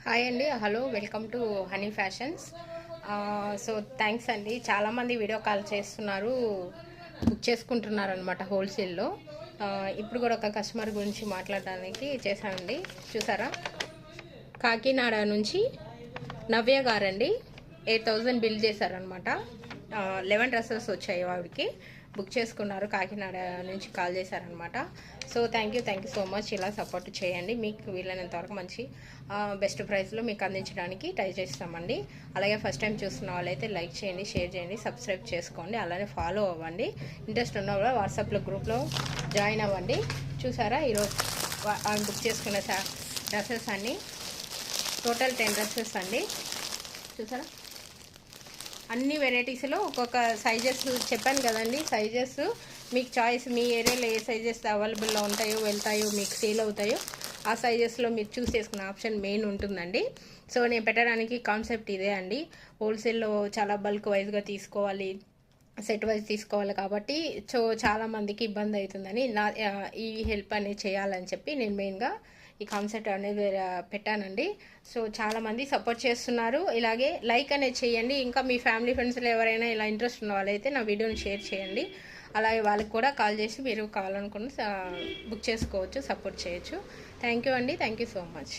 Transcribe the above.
Hi అండి. Hello, welcome to honey fashions. So thanks అండి. చాలామంది వీడియో కాల్ చేస్తున్నారు, బుక్ చేసుకుంటున్నారు అనమాట హోల్సేల్లో. ఇప్పుడు కూడా ఒక కస్టమర్ గురించి మాట్లాడడానికి చేశానండి. చూసారా, కాకినాడ నుంచి నవ్య గారండి 8,000 బిల్ చేశారనమాట. 11 డ్రెస్సెస్ వచ్చాయి ఆవిడకి. బుక్ చేసుకున్నారు, కాకినాడ నుంచి కాల్ చేశారనమాట. So thank you so much. ఇలా సపోర్ట్ చేయండి, మీకు వీలైనంత వరకు మంచి బెస్ట్ ప్రైస్లో మీకు అందించడానికి ట్రై చేస్తామండి. అలాగే ఫస్ట్ టైం చూస్తున్న వాళ్ళైతే లైక్ చేయండి, షేర్ చేయండి, సబ్స్క్రైబ్ చేసుకోండి, అలానే ఫాలో అవ్వండి. ఇంట్రెస్ట్ ఉన్న కూడా వాట్సాప్లో గ్రూప్లో జాయిన్ అవ్వండి. చూసారా, ఈరోజు బుక్ చేసుకున్న డ్రెస్సెస్ అన్నీ టోటల్ 10 డ్రెస్సెస్ అండి. చూసారా, అన్ని వెరైటీస్లో ఒక్కొక్క సైజెస్ చెప్పాను కదండి. సైజెస్ మీకు చాయిస్, మీ ఏరియాలో ఏ సైజెస్ అవైలబుల్లో ఉంటాయో, వెళ్తాయో, మీకు సేల్ అవుతాయో ఆ సైజెస్లో మీరు చూస్ చేసుకునే ఆప్షన్ మెయిన్ ఉంటుందండి. సో నేను పెట్టడానికి కాన్సెప్ట్ ఇదే అండి. హోల్సేల్లో చాలా బల్క్ వైజ్గా తీసుకోవాలి, సెట్ వైజ్ తీసుకోవాలి కాబట్టి చాలామందికి ఇబ్బంది అవుతుందని ఈ హెల్ప్ అనేది చేయాలని చెప్పి నేను మెయిన్గా ఈ కాన్సెప్ట్ అనేది పెట్టానండి. సో చాలామంది సపోర్ట్ చేస్తున్నారు. ఇలాగే లైక్ అనేది చేయండి. ఇంకా మీ ఫ్యామిలీ ఫ్రెండ్స్లో ఎవరైనా ఇలా ఇంట్రెస్ట్ ఉన్న వాళ్ళైతే నా వీడియోని షేర్ చేయండి. అలాగే వాళ్ళకి కూడా కాల్ చేసి మీరు కావాలనుకున్న బుక్ చేసుకోవచ్చు, సపోర్ట్ చేయొచ్చు. థ్యాంక్ యూ అండి. Thank you so much.